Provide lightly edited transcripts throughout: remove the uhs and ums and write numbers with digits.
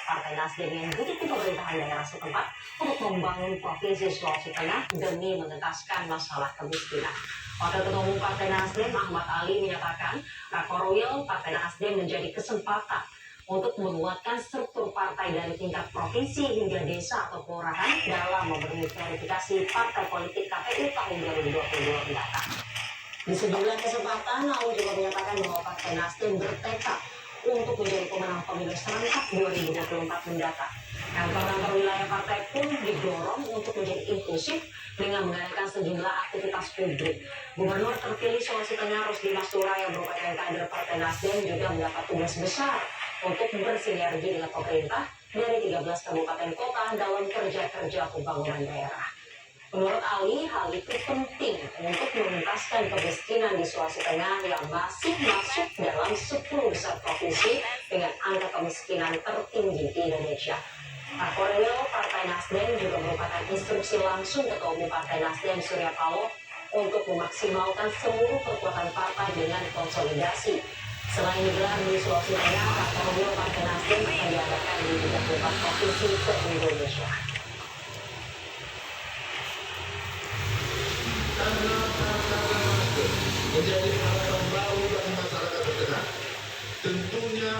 Partai Nasdem yang duduk di pemerintahan daerah setempat untuk membangun Provinsi Sulawesi Tengah demi mengentaskan masalah kemiskinan. Wakil Ketua Umum Partai Nasdem Ahmad Ali menyatakan rakor royal Partai Nasdem menjadi kesempatan untuk menguatkan struktur partai dari tingkat provinsi hingga desa atau kelurahan dalam memenuhi verifikasi partai politik KPU tahun 2022 mendatang. Di sejumlah kesempatan, Aung juga menyatakan bahwa Partai Nasdem bertekad untuk menjadi pemenang pemilu serentak 2024 mendatang. Kantor-kantor wilayah partai pun didorong untuk menjadi inklusif dengan mengadakan sejumlah aktivitas publik. Gubernur terpilih Sulawesi Tengah Rusdi Mastura yang merupakan kader Partai Nasdem juga mendapat tugas besar untuk bersinergi dengan pemerintah dari 13 kabupaten kota dalam kerja-kerja pembangunan daerah. Menurut Ali, hal itu penting untuk menuntaskan kemiskinan di Sulawesi Tengah yang masih masuk dalam 10 besar provinsi dengan angka kemiskinan tertinggi di Indonesia. Rakorel Partai Nasdem juga merupakan instruksi langsung Ketua Umum Partai Nasdem Surya Paloh untuk memaksimalkan seluruh kekuatan partai dengan konsolidasi. Selain digelar di Sulawesi Tengah, Rakorel Partai Nasdem akan diadakan di 34 provinsi se-Indonesia. Menjadi harapan baru bagi masyarakat terdekat. Tentunya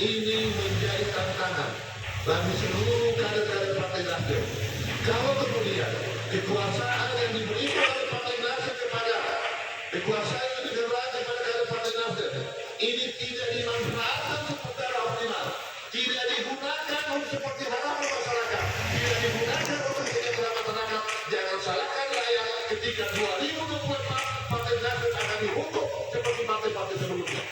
ini menjadi tantangan bagi seluruh kader-kader Partai Nasdem. Kalau kemudian kekuasaan yang diberikan oleh Partai Nasdem kepada kekuasaan yang diberikan kepada kader Partai Nasdem ini tidak dimanfaatkan secara optimal, tidak digunakan untuk seperti harapan masyarakat, tidak digunakan untuk kesejahteraan masyarakat. Jangan salahkan rakyat ketika 2024 Partai Nasdem akan dihukum seperti partai-partai sebelumnya.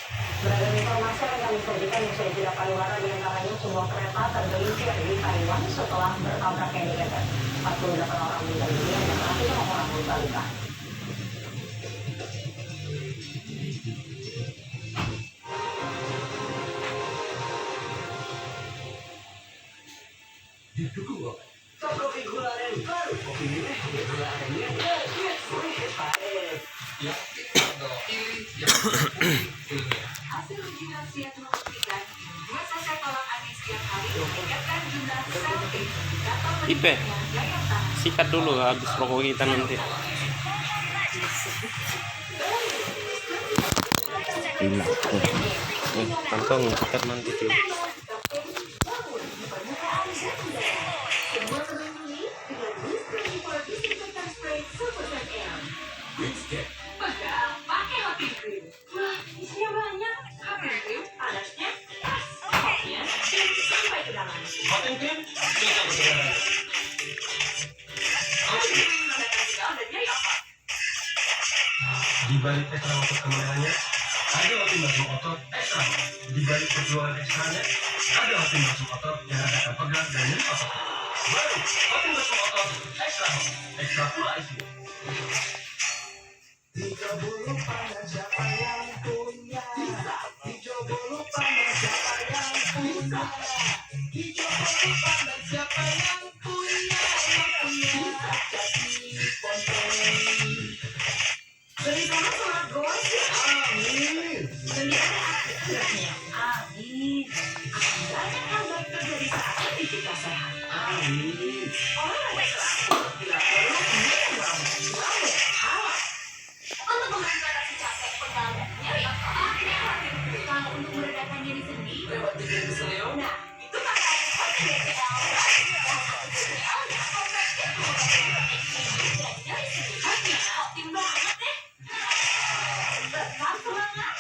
Beragam informasi yang kami sajikan usai jeda pariwara diantaranya sebuah kereta tergelincir di Taiwan setelah bertabrak helikopter. 48 orang meninggal dunia dan ratusan orang luka-luka. Didukung oleh kopi gula aren baru, kopi merah gula arennya ya, pilih yang hasil uji nasihat membuktikan 2 saset tolak anis setiap hari meningkatkan jumlah sel T atau Ipe, sikat dulu habis rokok kita nanti. Gila. Kantong sikat nanti tuh. Di balik ekstra otot kemenangannya, ada otot masuk otot ekstra. Di balik perjuangan ekstranya, ada otot masuk otot yang akan pegang dan otot. Baru, otot masuk otot ekstra, ekstra full IC. 30 panas siapa yang punya? Hijau bolu panas siapa yang punya? Hijau bolu panas siapa yang punya? Jadi ponteng. Beritama sholat gosi. Amin. Sendiri akhirnya. Amin. Banyak hal baik terjadi saat kita sehat. Amin. Olahraga terakhir bila perlu minum lalu halal. Untuk mengatasi capek, pegal dan nyeri otot, kalau untuk meredakan nyeri sendi, lewat tiga keselio. Nah, itu pakai HCL. HCL-nya kompresnya dan nyeri sendi. HCL tim banget deh. Tetap semangat.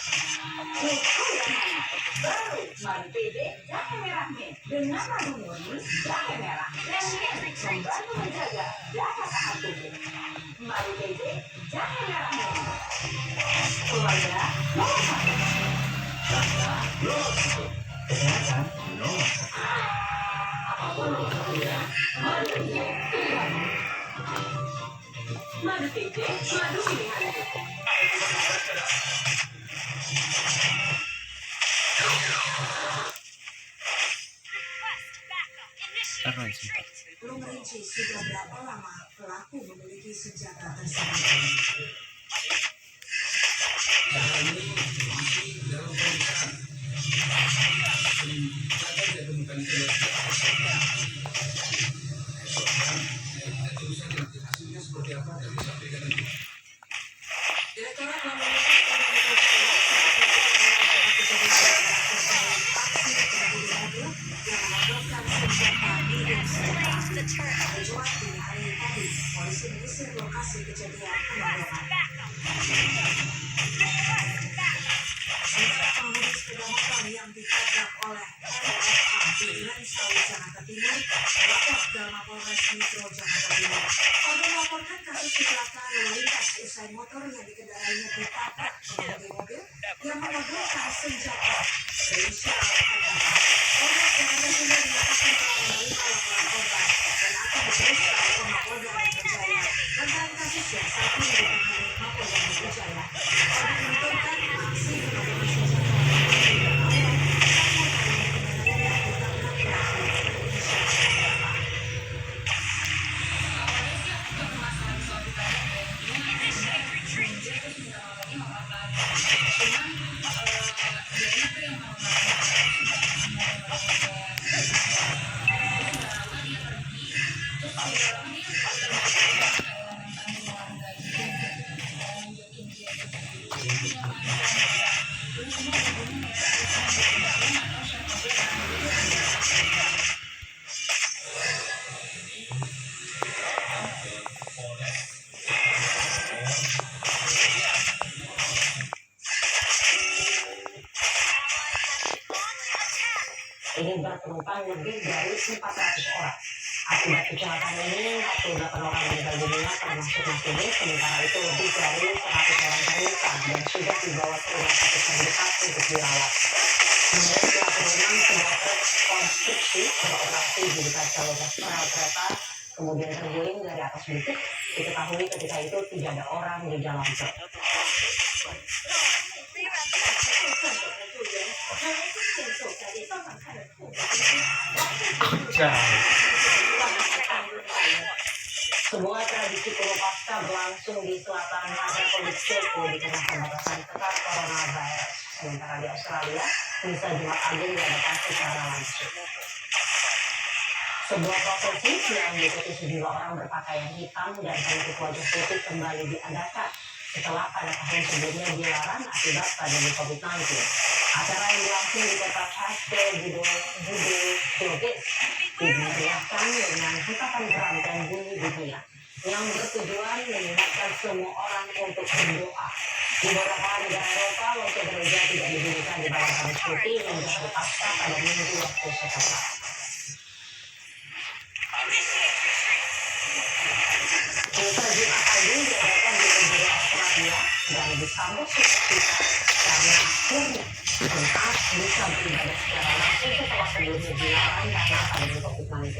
Baru Madu PB Jahe Merah Mint dengan madu murni jahe merah dan mint membantu menjaga daya tahan tubuh. Madu PB Jahe Merah Mint. Keluarga nomor 1. Rasa nomor 1. Kesehatan nomor 1. Apapun waktunya, Madu PB pilihanmu. Madu PB, madu pilihanmu. Belum merinci sudah berapa lama pelaku memiliki senjata tersebut. Dalam pemeriksaan, saya ditemukan yang menodongkan senjata milik mereka. Mencuat dini hari tadi, polisi menyisir lokasi kejadian penodongan. Sementara pengemudi sepeda motor yang ditabrak oleh LFA di Duren Sawit, Jakarta Timur, melapor ke Mapolres Metro Jakarta Timur. Korban melaporkan kasus kecelakaan lalu lintas usai motor yang dikendarainya ditabrak pengemudi mobil yang menodongkan senjata berinisial FFA. Polres Jakarta Timur menyatakan telah menerima laporan korban dan akan diteruskan ke Mapolda Metro Jaya. Lantaran kasusnya saat ini ditangani Mapolda Metro Jaya. Korban menuturkan aksi penodongan senjata berawal karena motor yang dikendarainya ditabrak pelaku berinisial FFA. Ini berpenumpang lebih dari 400 orang. Akibat kecelakaan ini, 48 orang meninggal dunia termasuk masinis, sementara itu lebih dari 100 orang terluka dan sudah dibawa ke rumah sakit terdekat untuk dirawat. Menurut pihak penumpang, sebuah truk konstruksi beroperasi di dekat jalur rel kereta, kemudian terguling dari atas bukit. Diketahui ketika itu tidak ada orang di dalam truk. Sebuah tradisi Purwakarta berlangsung di selatan Republik Ceko di tengah pembatasan ketat coronavirus. Sementara di Australia, misa Jumat Agung diadakan secara langsung. Sebuah prosesi yang diikuti sejumlah orang berpakaian hitam dan penutup wajah putih kembali diadakan setelah pada tahun sebelumnya dilarang akibat pandemi COVID-19. Acara yang berlangsung di kota Pasteur Budapest dimeriahkan dengan hentakan drum dan bunyi dunia yang bertujuan mengingatkan semua orang untuk berdoa. Di beberapa negara Eropa, lonceng gereja tidak dibunyikan di bawah garis putih yang jatuh pasca pada minggu waktu setempat. Misa Jumat Agung diadakan di penjuru Australia dan disambut sukacita karena akhirnya jemaat bisa beribadah secara langsung setelah sebelumnya dilarang karena pandemi COVID-19.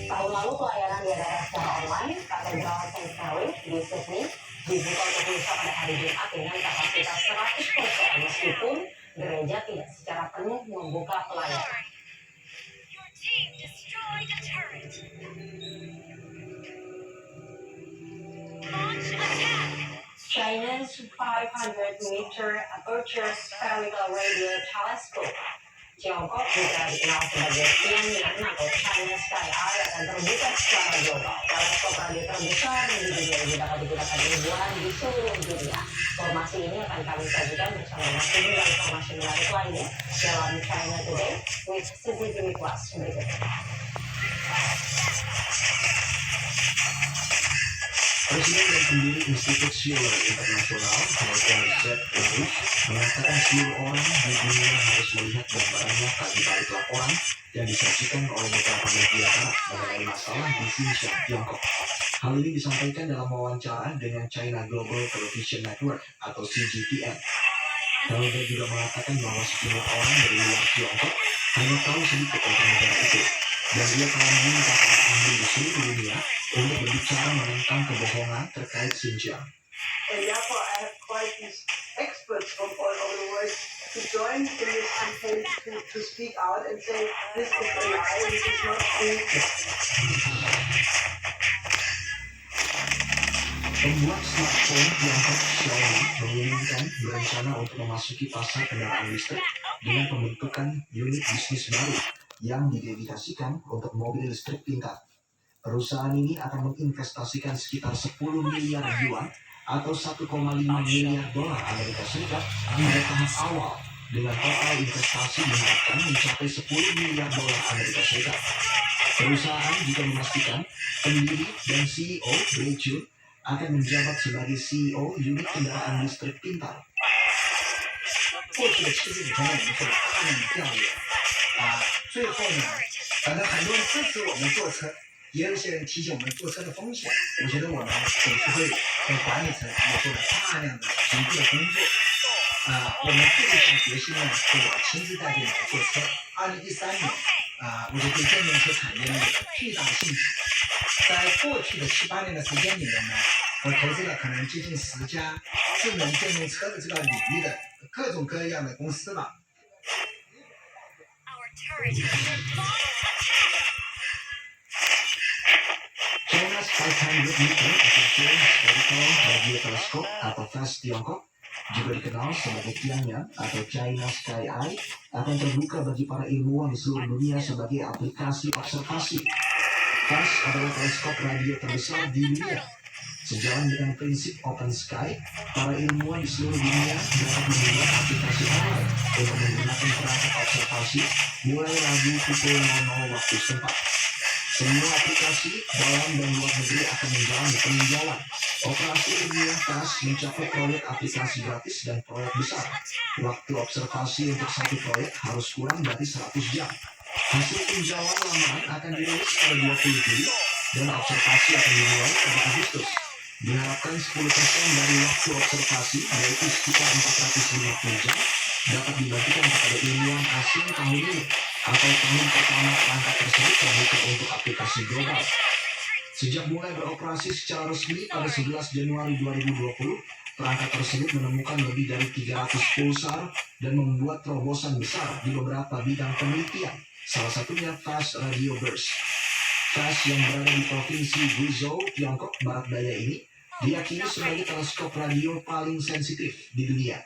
Tahun lalu pelayanan diadakan secara online. Katedral St. Mary di Sydney dibuka untuk misa pada hari Jumat dengan kapasitas 100% meskipun gereja tidak secara penuh membuka pelayanan. China's 500-meter aperture spherical radio telescope, Tiongkok juga dikenal sebagai Tianyan atau China Sky Eye, akan terbuka secara global. Teleskop radio terbesar di dunia ini dapat digunakan ribuan di seluruh dunia. Informasi ini akan kami sajikan bersama dengan sejumlah informasi menarik lainnya dalam China Today with CCTV Plus berikut. Presiden dan pendiri Institut Schiller Internasional, Michael Z. English, mengatakan seluruh orang di dunia harus melihat gambaran nyata di balik laporan yang disajikan oleh beberapa media barat mengenai masalah di Xinjiang, Tiongkok. Hal ini disampaikan dalam wawancara dengan China Global Television Network atau CGTN. Helga juga mengatakan bahwa sejumlah orang dari luar Tiongkok hanya tahu sedikit tentang negara itu, dan dia telah meminta para ahli di seluruh dunia untuk berbicara menentang kebohongan terkait Xinjiang. And therefore I have called these experts from all over the world to join in this campaign to speak out and say this is a lie, this is not true. Pembuat smartphone Tiongkok Xiaomi mengumumkan berencana untuk memasuki pasar kendaraan listrik dengan pembentukan unit bisnis baru yang didedikasikan untuk mobil listrik tingkat. Perusahaan ini akan menginvestasikan sekitar 10 miliar yuan atau 1,5 miliar dolar Amerika Serikat pada tahap awal dengan total investasi diharapkan mencapai 10 miliar dolar Amerika Serikat. Perusahaan juga memastikan pendiri dan CEO Ray Chun akan menjabat sebagai CEO unit kendaraan listrik pintar. 过去的7年，我们做了大量的调研最后呢，反正很多人支持我们坐车，也有一些人提醒我们坐车的风险。我觉得我们董事会和管理层也做了大量的评估的工作。我们这一项决心呢，是我亲自带队来坐车。2013年，我就对电动车产业呢有了巨大的兴趣。在过去的7、8年的时间里面呢，我投资了可能接近10家智能电动车的这个领域的各种各样的公司吧。 China's 500 meter aperture spherical radio telescope atau FAST Tiongkok, juga dikenal sebagai Tianyan atau China Sky Eye, akan terbuka bagi para ilmuwan di seluruh dunia sebagai aplikasi observasi. FAST adalah teleskop radio terbesar di dunia. Sejalan dengan prinsip Open Sky, para ilmuwan di seluruh dunia dapat membuat aplikasi online untuk menggunakan perangkat observasi mulai Rabu pukul 00 waktu setempat. Semua aplikasi dalam dan luar negeri akan menjalani peninjauan. Operasi ilmiah FAST mencapai proyek aplikasi gratis dan proyek besar. Waktu observasi untuk satu proyek harus kurang dari 100 jam. Hasil tinjauan lamaan akan dirilis pada 20 Juli dan observasi akan dimulai pada Agustus. Diharapkan 10% dari waktu observasi, yaitu sekitar 450 jam, dapat dibagikan kepada ilmuwan asing tahun ini atau tahun pertama perangkat tersebut terbuka untuk aplikasi global. Sejak mulai beroperasi secara resmi pada 11 Januari 2020, perangkat tersebut menemukan lebih dari 300 pulsar dan membuat terobosan besar di beberapa bidang penelitian, salah satunya FAST Radio Burst. FAST yang berada di Provinsi Guizhou, Tiongkok Barat Daya ini diyakini sebagai teleskop radio paling sensitif di dunia.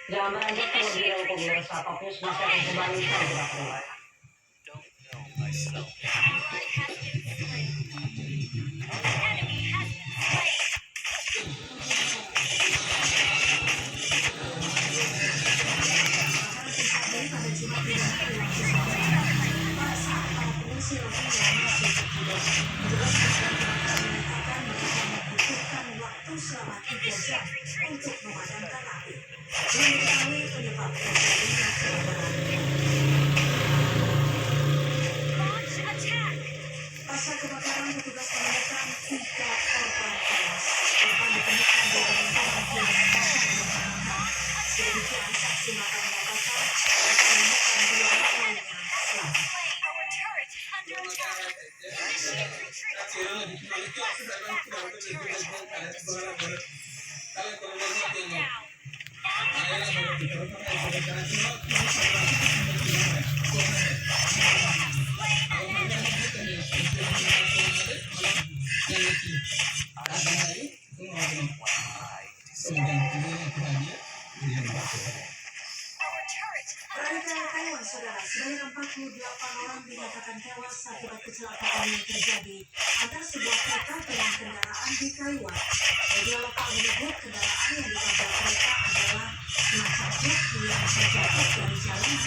Jangan beranjak terlebih dahulu pemirsa, Top News masih akan kembali usai jeda pariwara. Selama 3 jam untuk memadamkan api. Belum diketahui penyebab terjadinya kebakaran. Pasca kebakaran, petugas menemukan 3 korban tewas. Korban ditemukan di dalam bagian masyarakat. Sedemikian saksi mata mengatakan mereka menemukan 2 orang lainnya selamat. Taiwan, saudara, sebanyak 48 orang dinyatakan tewas akibat kecelakaan yang terjadi antara sebuah kereta dengan kendaraan di Taiwan. Media lokal menyebut kendaraan yang ditabrak kereta adalah semacam truk yang terjatuh dari jalanan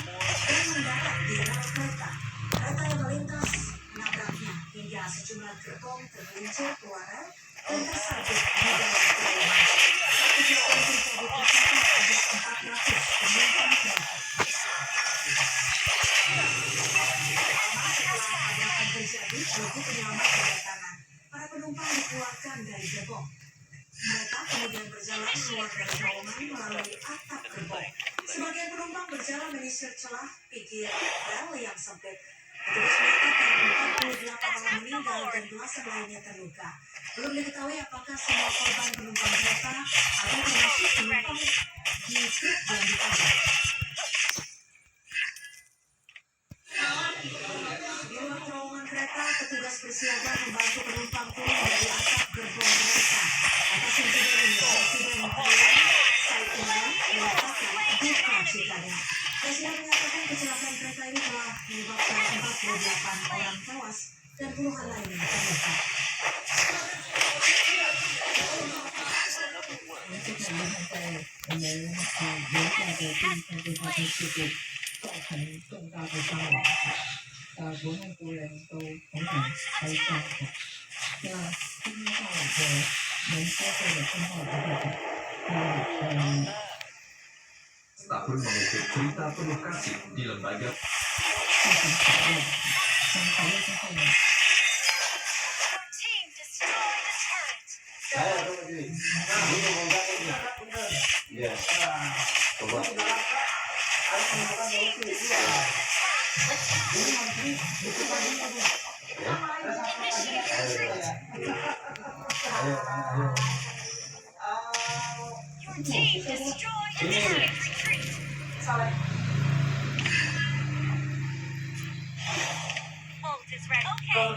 dan mendarat di rel kereta. Kereta yang melintas menabraknya hingga sejumlah gerbong tergelincir keluar rel dan tersangkut di dalam terowongan. Saat kecelakaan terjadi tercatat ada 400 penumpang kereta. Setelah tabrakan terjadi, logo penyelamat berdatangan. Para penumpang dikeluarkan dari gerbong. Mereka kemudian berjalan keluar dari terowongan melalui atap gerbong. Sebagian penumpang berjalan menyisir celah pinggir rel yang sempit. Petugas menyatakan 48 orang meninggal dan belasan lainnya terluka. Belum diketahui apakah semua korban penumpang kereta atau termasuk penumpang di truk yang ditabrak. Di luar terowongan kereta, petugas bersiaga membantu penumpang turun dari atap gerbong kereta. Atas insiden ini, Presiden Taiwan Tsai Ing-wen menyatakan duka citanya. Presiden menyatakan kecelakaan kereta ini telah menyebabkan 48 orang tewas dan puluhan lainnya terluka. Setahun mengukir cerita penuh kasih di lembaga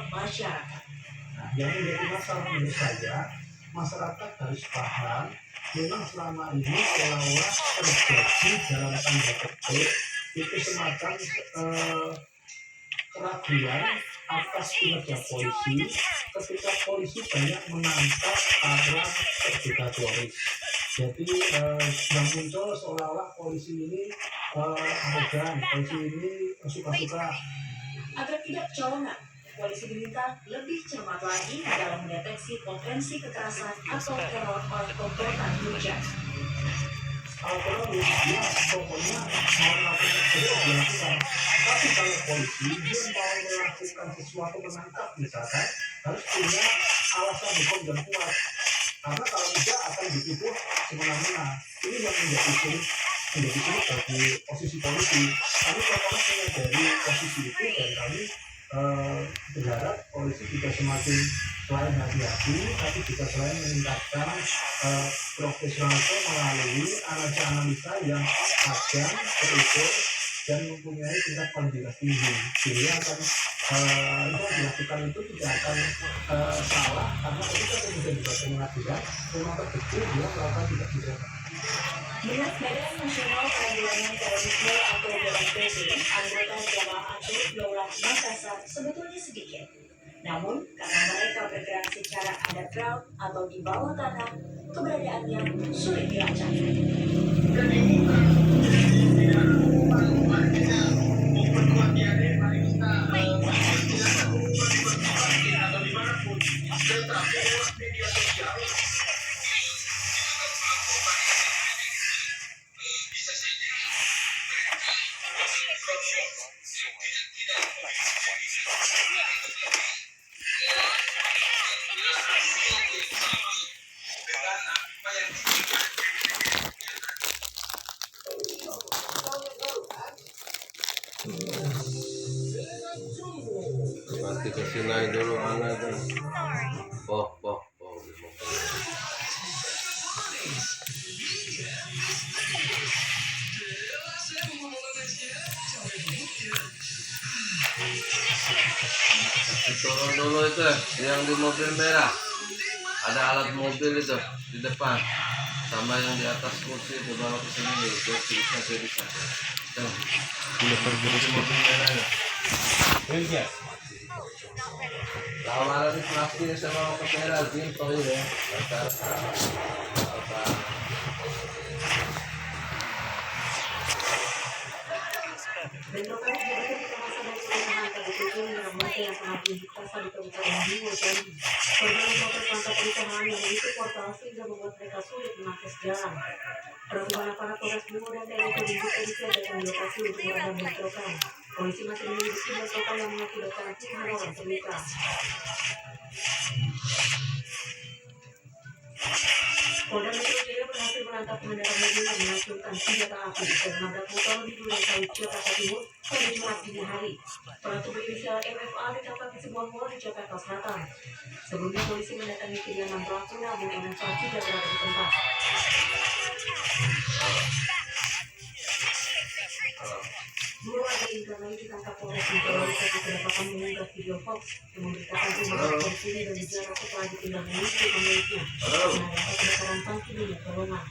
Masyarakat. Nah, yang menjadi masalah menurut saya, masyarakat harus paham memang selama ini seolah-olah terjadi dalam tanda petik itu semacam keraguan atas kinerja polisi ketika polisi banyak menangkap para terduga teroris. Jadi yang muncul seolah-olah polisi ini arogan, polisi ini suka-suka. Agar tidak kecolongan, polisi diminta lebih cermat lagi dalam mendeteksi potensi kekerasan atau teror oleh komplotan hujat. Kalau ya pokoknya mau melakukan sesuatu dilakukan. Tapi kalau polisi dia mau melakukan sesuatu menangkap misalkan harus punya alasan hukum yang kuat. Karena kalau tidak akan dituduh semena-mena. Ini yang menjadi sulit bagi posisi polisi. Kami pokoknya menyadari posisi itu dan kami berharap polisi juga semakin selain hati-hati, tapi juga selain meningkatkan profesionalisme melalui analisa yang tajam, terukur, dan mempunyai tingkat kualitas tinggi. Sehingga akan itu dilakukan itu tidak akan salah karena ketika kemudian juga pengadilan memang terbukti dia melakukan tidak pidana. Menurut Badan Nasional Penanggulangan Terorisme atau BNPT, anggota jamaah Ansarut Daulah Makassar sebetulnya sedikit. Namun, karena mereka bergerak secara underground atau di bawah tanah, keberadaannya sulit dilacak. Nanti kesini dulu anak tuh. Oh. Turun dulu itu yang di mobil merah. Ada alat mobil itu di depan. Sama yang di atas kursi itu bawa ke sini bisa. Di mobil merah ya. Kalau ada di plastik sama ke merah, simpel ya. Bentrokan terjadi ketika masa dari perumahan tertutup dengan masa yang sangat berkuasa di Kabupaten Bima Jambi. Korban memprotes lantai perusahaan yang menutup portal sehingga membuat mereka sulit mengakses jalan. Peraturan aparat Polres Bima dan TNI Polisi disiagakan di lokasi untuk meredam bentrokan. Polisi masih menyelidiki bentrokan yang mengakibatkan puluhan orang terluka. Polda Metro Jaya berhasil menangkap pengendara mobil yang mengacungkan senjata api dan menabrak motor di Durensawit, Jakarta Timur pada Jumat dini hari. Pelaku berinisial MFA ditangkap di sebuah mal di Jakarta Selatan. Sebelumnya polisi mendatangi kediaman pelaku namun MFA tidak berada di tempat. Dua warga Indramayu ditangkap Polres Metro karena kedapatan mengunggah video hoax yang memberitakan rumah polisi dan dijarah setelah ditinggal menyusul pemiliknya. Menadakan kebakaran tangki minyak golongan.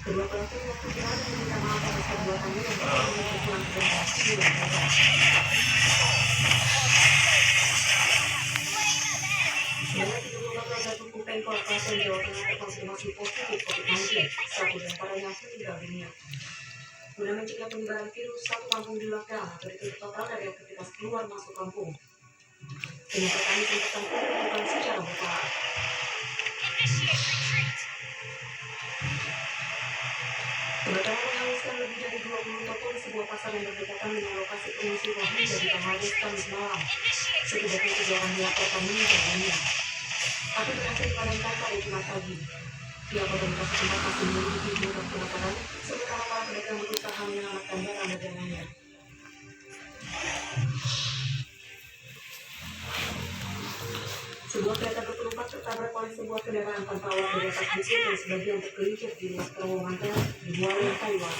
Kedua pelaku mengaku berada meminta maaf atas perbuatannya dan berkoordinasi pulang ke Bekasi di Jakarta. Sebanyak 34 warga Tugu Pengkol Klaten Jawa Tengah terkonfirmasi positif COVID-19. Guna mencegah penyebaran virus, satu kampung di lockdown atau ditutup total dari aktivitas keluar masuk kampung. Penyekatan di tempat kampung dilakukan secara bertahap. Kebakaran menghanguskan lebih dari 20 toko di sebuah pasar yang berdekatan dengan lokasi pengungsi Rohingya di Bangladesh Kamis malam. Setidaknya 3 orang dilaporkan meninggal dunia. Api berhasil dipadamkan pada Jumat pagi. Pihak otoritas setempat masih menyelidiki penyebab kebakaran, sementara para pedagang berusaha menyelamatkan barang dagangannya. Sebuah kereta berpenumpang tertabrak oleh sebuah kendaraan tanpa awak di atas bukit dan sebagian tergelincir di luar terowongan rel di Hualien, Taiwan.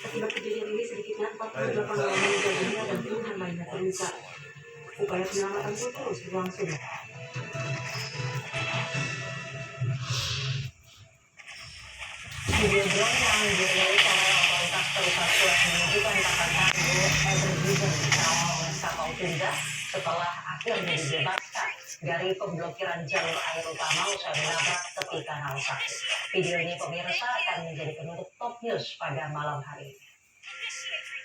Akibat kejadian ini sedikitnya 48 orang meninggal dunia dan puluhan lainnya terluka. Upaya penyelamatan pun terus berlangsung. Video drone yang dirilis oleh otoritas perusahaan Suez menunjukkan kapal kargo Evergiven dikawal oleh kapal tunda setelah akhirnya dibebaskan dari pemblokiran jalur air utama usai menabrak tepi kanal sakit. Video ini pemirsa akan menjadi penutup Top News pada malam hari.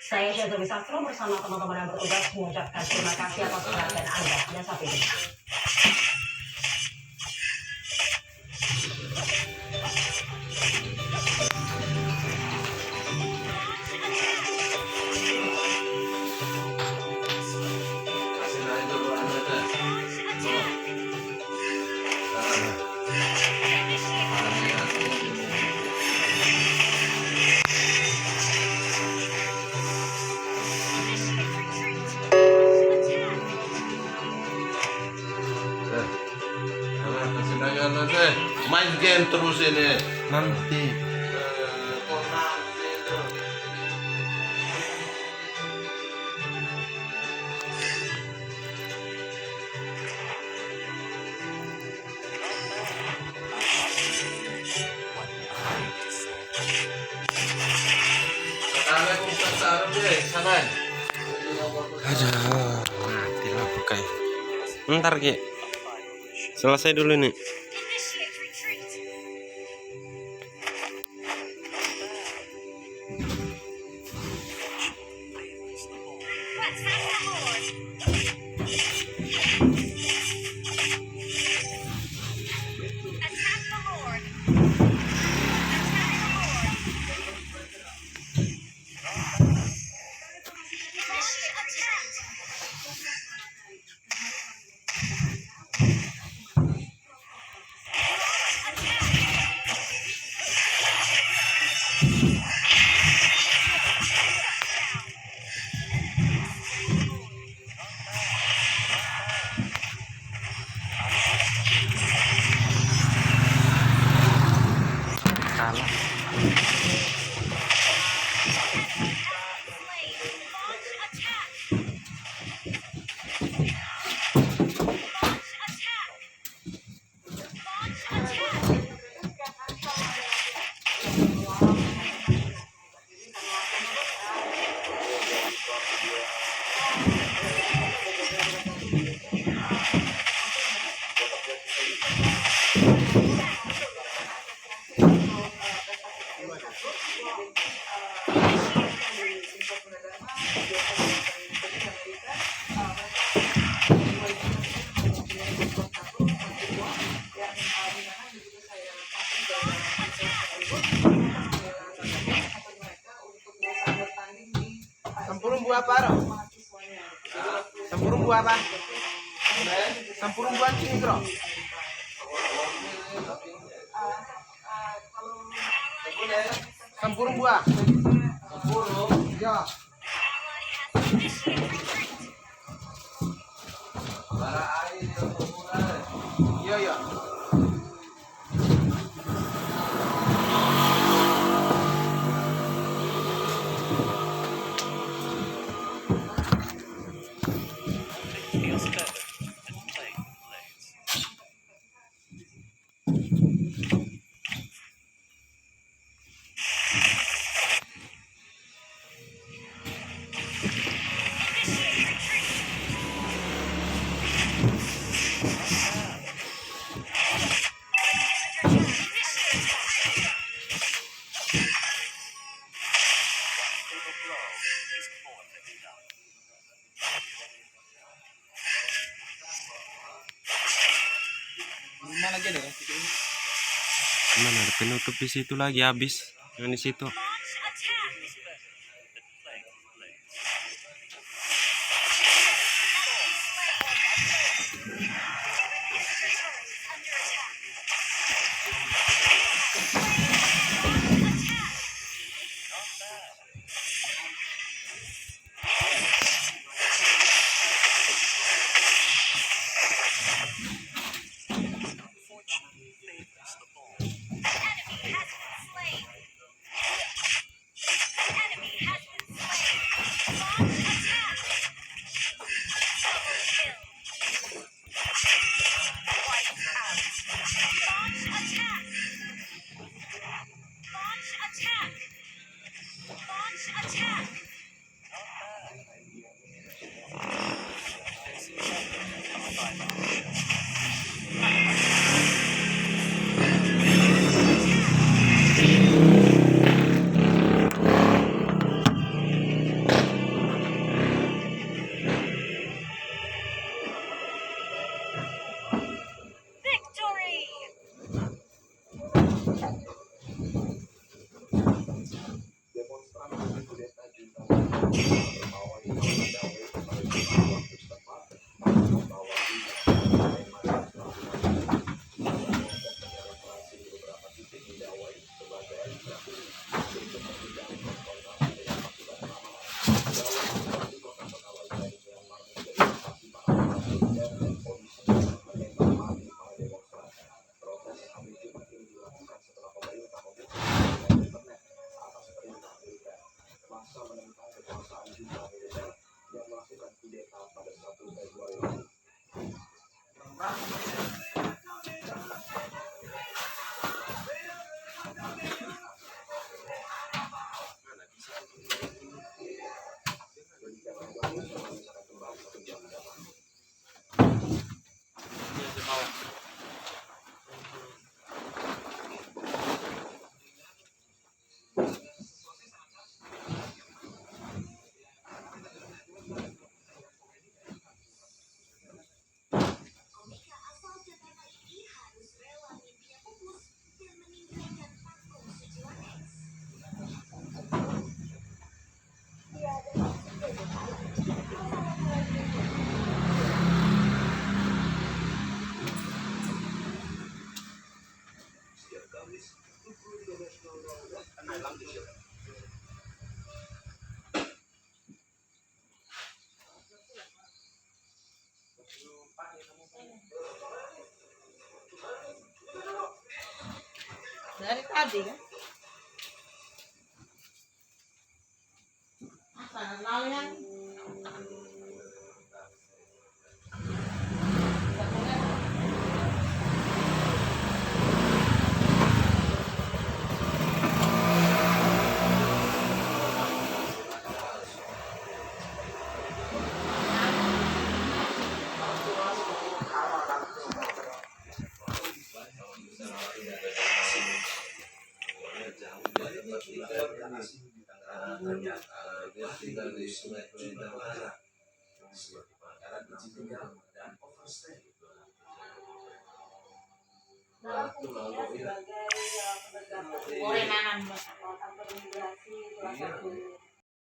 Saya Syazali Sastro bersama teman-teman yang bertugas mengucapkan terima kasih atas perhatian Anda dan sampai jumpa. Kasih naik dulu aja deh. Tuh. Kasih naik deh. Main game terus ini. Nanti. Kok nanti tuh. Sana kung sasaro deh, sana. Aduh, mati lah pakai. Ntar Ki. Selesai dulu nih. Kalah. Tempurung buah apa, Ro? Tempurung buah apa? Tempurung buah sini, Bro. Tempurung buah. Tempurung? Ya. Bara air yang murah. Iya, iya. Mana ada penutup di situ lagi habis. Yang di situ. Dari tadi kan? Apa namanya? Dia tinggal di Sungai Kuningan Barat. Gorengan masyarakat imigrasi salah satu